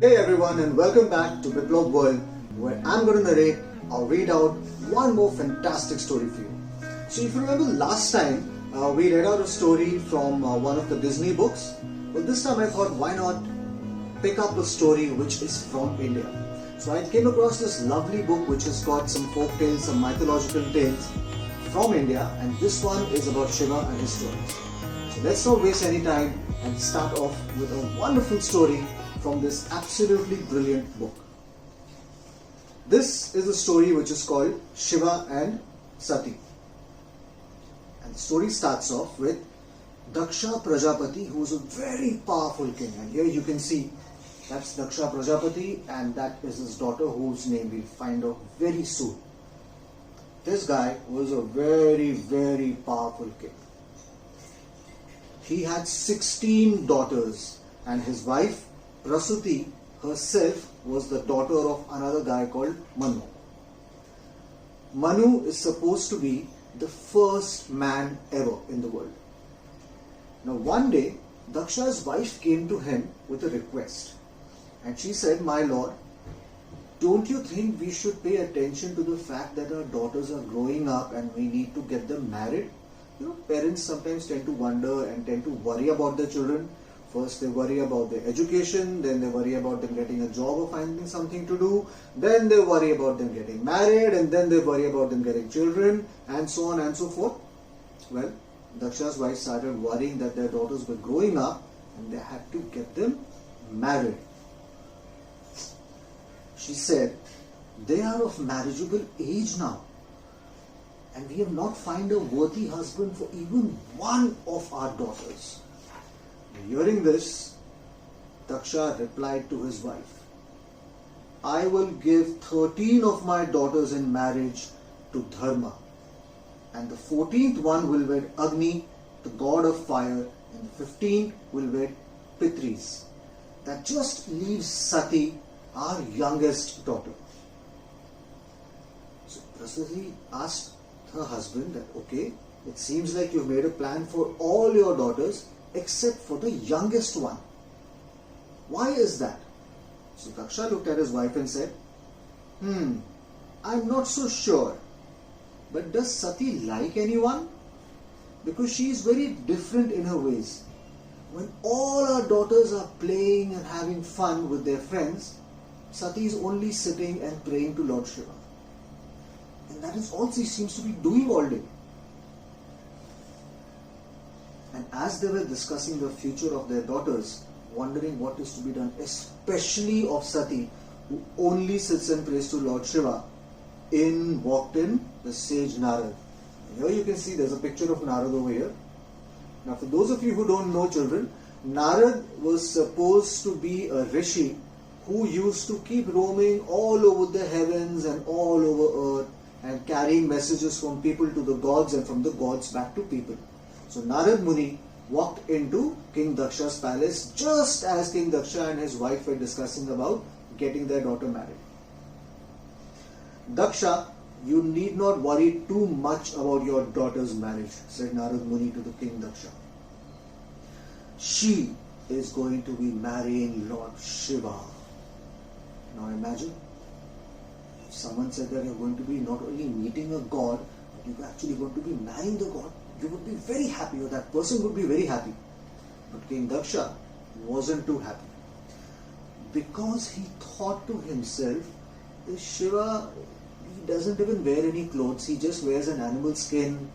Hey everyone, and welcome back to Biplov World, where I'm going to narrate or read out one more fantastic story for you. So if you remember last time, we read out a story from one of the Disney books. But this time I thought, why not pick up a story which is from India. So I came across this lovely book which has got some folk tales, some mythological tales from India, and this one is about Shiva and his stories. So let's not waste any time and start off with a wonderful story from this absolutely brilliant book. This is a story which is called Shiva and Sati. And the story starts off with Daksha Prajapati, who is a very powerful king. And here you can see that's Daksha Prajapati, and that is his daughter, whose name we'll find out very soon. This guy was a very, very powerful king. He had 16 daughters, and his wife Prasuti herself was the daughter of another guy called Manu. Manu is supposed to be the first man ever in the world. Now one day, Daksha's wife came to him with a request. And she said, "My lord, don't you think we should pay attention to the fact that our daughters are growing up and we need to get them married? You know, parents sometimes tend to wonder and tend to worry about their children. First they worry about their education, then they worry about them getting a job or finding something to do, then they worry about them getting married, and then they worry about them getting children, and so on and so forth." Well, Daksha's wife started worrying that their daughters were growing up and they had to get them married. She said, "They are of marriageable age now, and we have not found a worthy husband for even one of our daughters." Hearing this, Daksha replied to his wife, "I will give 13 of my daughters in marriage to Dharma, and the 14th one will wed Agni, the god of fire, and the 15th will wed Pitris. That just leaves Sati, our youngest daughter." So Prasuti asked her husband that, "Okay, it seems like you've made a plan for all your daughters except for the youngest one. Why is that?" So Daksha looked at his wife and said, "I'm not so sure. But does Sati like anyone? Because she is very different in her ways. When all our daughters are playing and having fun with their friends, Sati is only sitting and praying to Lord Shiva. And that is all she seems to be doing all day." And as they were discussing the future of their daughters, wondering what is to be done, especially of Sati, who only sits and prays to Lord Shiva, in walked in the sage Narad. Here you can see there's a picture of Narad over here. Now for those of you who don't know, children, Narad was supposed to be a rishi who used to keep roaming all over the heavens and all over earth and carrying messages from people to the gods and from the gods back to people. So Narad Muni walked into King Daksha's palace just as King Daksha and his wife were discussing about getting their daughter married. "Daksha, you need not worry too much about your daughter's marriage," said Narad Muni to the King Daksha. "She is going to be marrying Lord Shiva." Now imagine, if someone said that you're going to be not only meeting a god, but you're actually going to be marrying the god, you would be very happy, or that person would be very happy. But King Daksha wasn't too happy, because he thought to himself, this Shiva, he doesn't even wear any clothes, he just wears an animal skin,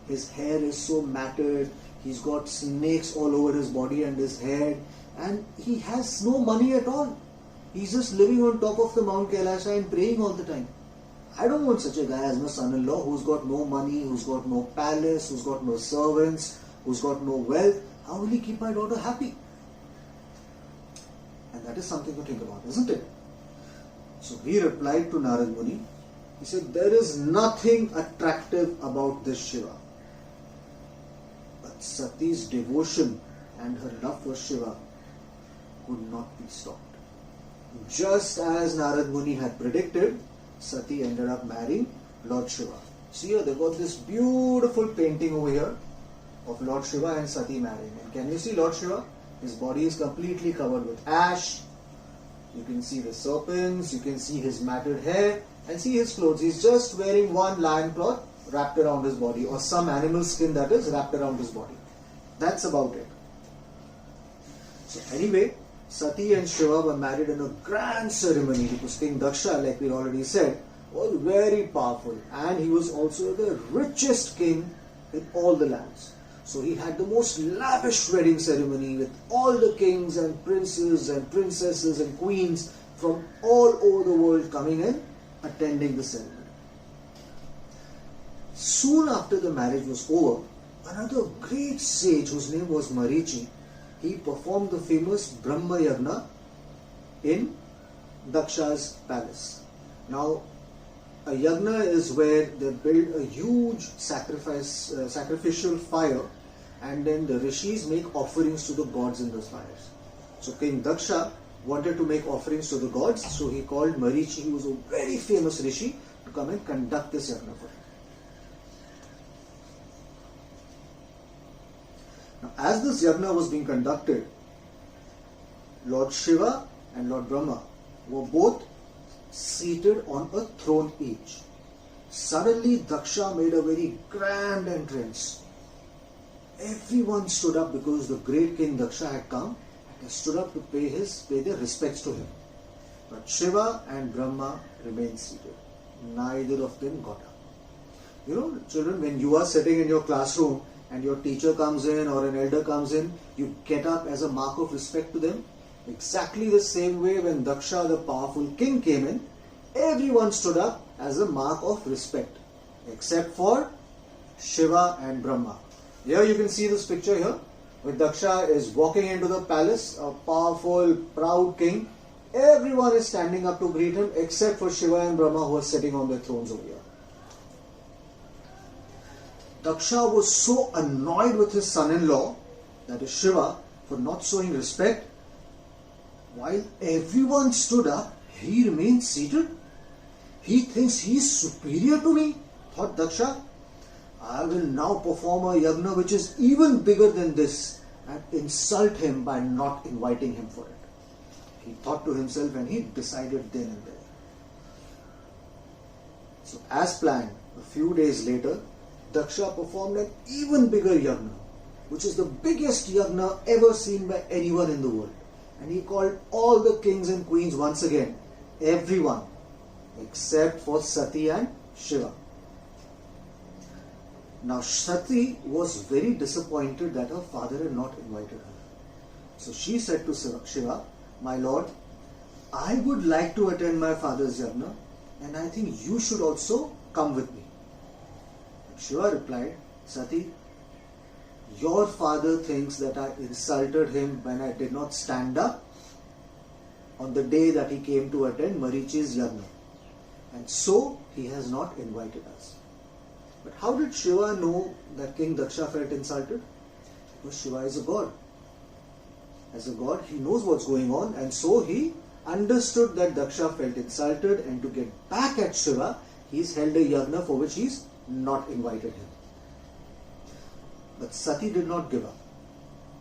his hair is so matted, he's got snakes all over his body and his head, and he has no money at all. He's just living on top of the Mount Kailasha and praying all the time. I don't want such a guy as my son-in-law, who's got no money, who's got no palace, who's got no servants, who's got no wealth. How will he keep my daughter happy?" And that is something to think about, isn't it? So he replied to Narad Muni. He said, "There is nothing attractive about this Shiva. But Sati's devotion and her love for Shiva could not be stopped." Just as Narad Muni had predicted, Sati ended up marrying Lord Shiva. See here, they've got this beautiful painting over here of Lord Shiva and Sati marrying. And can you see Lord Shiva? His body is completely covered with ash. You can see the serpents, you can see his matted hair, and see his clothes. He's just wearing one lion cloth wrapped around his body, or some animal skin that is wrapped around his body. That's about it. So anyway, Sati and Shiva were married in a grand ceremony because King Daksha, like we already said, was very powerful, and he was also the richest king in all the lands. So he had the most lavish wedding ceremony with all the kings and princes and princesses and queens from all over the world coming in, attending the ceremony. Soon after the marriage was over, another great sage whose name was Marichi, he performed the famous Brahma Yagna in Daksha's palace. Now, a yagna is where they build a huge sacrificial fire, and then the rishis make offerings to the gods in those fires. So King Daksha wanted to make offerings to the gods, so he called Marichi, who was a very famous rishi, to come and conduct this yagna for him. Now, as this yagna was being conducted, Lord Shiva and Lord Brahma were both seated on a throne each. Suddenly, Daksha made a very grand entrance. Everyone stood up because the great King Daksha had come, and they stood up to pay their respects to him. But Shiva and Brahma remained seated. Neither of them got up. You know, children, when you are sitting in your classroom and your teacher comes in or an elder comes in, you get up as a mark of respect to them. Exactly the same way when Daksha, the powerful king, came in, everyone stood up as a mark of respect, except for Shiva and Brahma. Here you can see this picture here, where Daksha is walking into the palace, a powerful, proud king. Everyone is standing up to greet him, except for Shiva and Brahma, who are sitting on their thrones over here. Daksha was so annoyed with his son-in-law, that is Shiva, for not showing respect. While everyone stood up, he remained seated. He thinks he is superior to me, thought Daksha. I will now perform a yagna which is even bigger than this and insult him by not inviting him for it. He thought to himself, and he decided then and there. So as planned, a few days later, Daksha performed an even bigger yagna, which is the biggest yagna ever seen by anyone in the world. And he called all the kings and queens once again, everyone, except for Sati and Shiva. Now Sati was very disappointed that her father had not invited her. So she said to Shiva, "My lord, I would like to attend my father's yagna, and I think you should also come with me." Shiva replied, "Sati, your father thinks that I insulted him when I did not stand up on the day that he came to attend Marichi's yagna, and so he has not invited us." But how did Shiva know that King Daksha felt insulted? Because Shiva is a god. As a god, he knows what's going on, and so he understood that Daksha felt insulted, and to get back at Shiva, he's held a yagna for which he's not invited him. But Sati did not give up.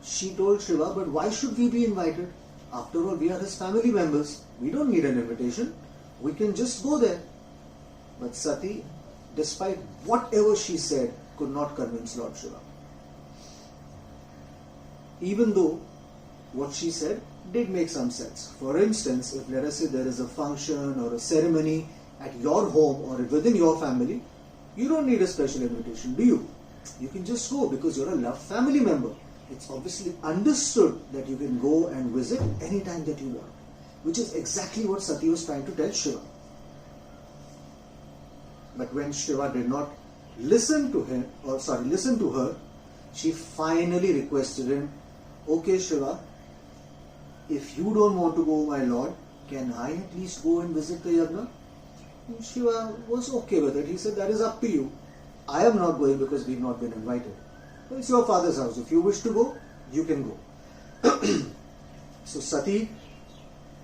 She told Shiva, "But why should we be invited? After all, we are his family members. We don't need an invitation. We can just go there." But Sati, despite whatever she said, could not convince Lord Shiva. Even though what she said did make some sense. For instance, if let us say there is a function or a ceremony at your home or within your family, you don't need a special invitation, do you? You can just go because you're a loved family member. It's obviously understood that you can go and visit anytime that you want, which is exactly what Sati was trying to tell Shiva. But when Shiva did not listen to her, she finally requested him, "Okay, Shiva, if you don't want to go, my lord, can I at least go and visit the yagna?" And Shiva was okay with it. He said, "That is up to you. I am not going because we've not been invited. It's your father's house. If you wish to go, you can go." So Sati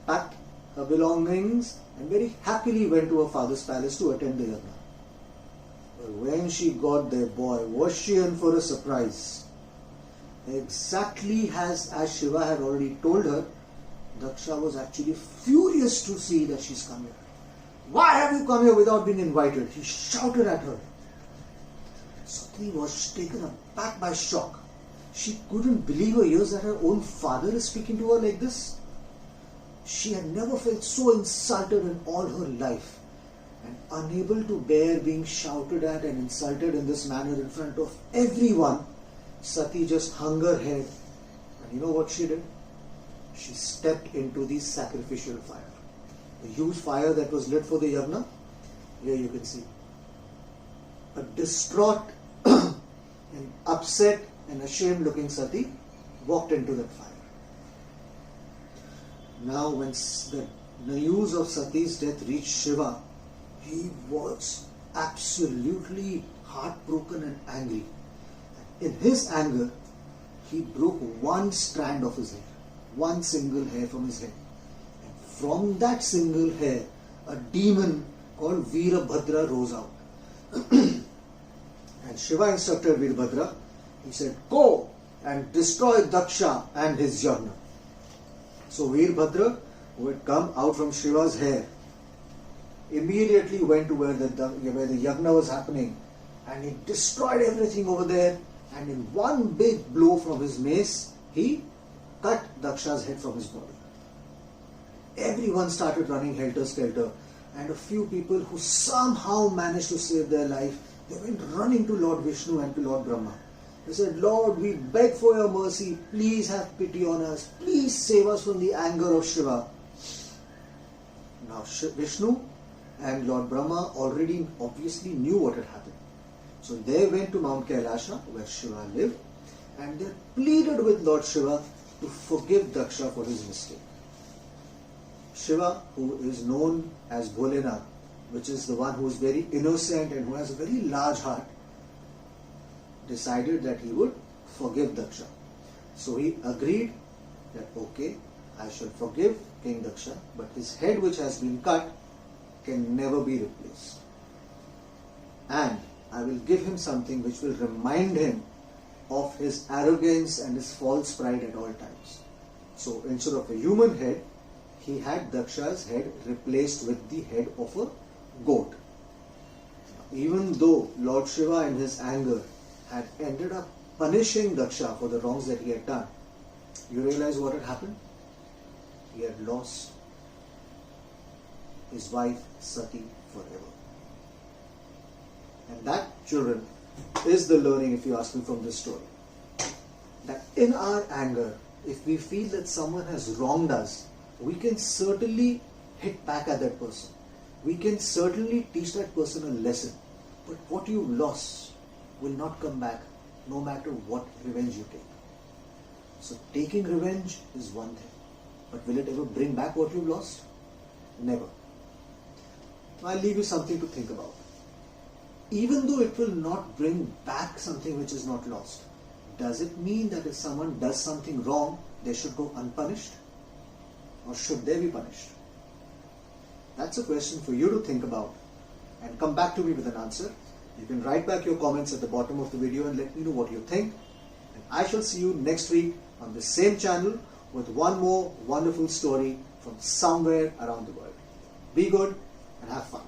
packed her belongings and very happily went to her father's palace to attend the yagna. But when she got there, boy, was she in for a surprise. Exactly as Shiva had already told her, Daksha was actually furious to see that she's come here. Why have you come here without being invited? He shouted at her. Sati was taken aback by shock. She couldn't believe her ears that her own father is speaking to her like this. She had never felt so insulted in all her life, and unable to bear being shouted at and insulted in this manner in front of everyone, Sati just hung her head, and you know what she did? She stepped into the sacrificial fire. The huge fire that was lit for the yagna, here you can see. A distraught and upset and ashamed looking Sati walked into that fire. Now when the news of Sati's death reached Shiva, he was absolutely heartbroken and angry. In his anger, he broke one strand of his hair, one single hair from his head. And from that single hair, a demon called Veerabhadra rose out. And Shiva instructed Veerabhadra, he said, go and destroy Daksha and his yagna. So Veerabhadra, who had come out from Shiva's hair, immediately went to where the yagna was happening, and he destroyed everything over there, and in one big blow from his mace, he cut Daksha's head from his body. Everyone started running helter-skelter, and a few people who somehow managed to save their life, they went running to Lord Vishnu and to Lord Brahma. They said, Lord, we beg for your mercy, please have pity on us, please save us from the anger of Shiva. Now Vishnu and Lord Brahma already obviously knew what had happened. So they went to Mount Kailasha, where Shiva lived, and they pleaded with Lord Shiva to forgive Daksha for his mistake. Shiva, who is known as Bholenath, which is the one who is very innocent and who has a very large heart, decided that he would forgive Daksha. So he agreed that, okay, I shall forgive King Daksha, but his head which has been cut can never be replaced. And I will give him something which will remind him of his arrogance and his false pride at all times. So instead of a human head, he had Daksha's head replaced with the head of a goat. Even though Lord Shiva in his anger had ended up punishing Daksha for the wrongs that he had done, you realize what had happened? He had lost his wife Sati forever. And that, children, is the learning, if you ask me, from this story. That in our anger, if we feel that someone has wronged us, we can certainly hit back at that person. We can certainly teach that person a lesson. But what you lost will not come back, no matter what revenge you take. So taking revenge is one thing, but will it ever bring back what you've lost? Never. I'll leave you something to think about. Even though it will not bring back something which is not lost, does it mean that if someone does something wrong, they should go unpunished? Or should they be punished? That's a question for you to think about and come back to me with an answer. You can write back your comments at the bottom of the video and let me know what you think. And I shall see you next week on the same channel with one more wonderful story from somewhere around the world. Be good and have fun.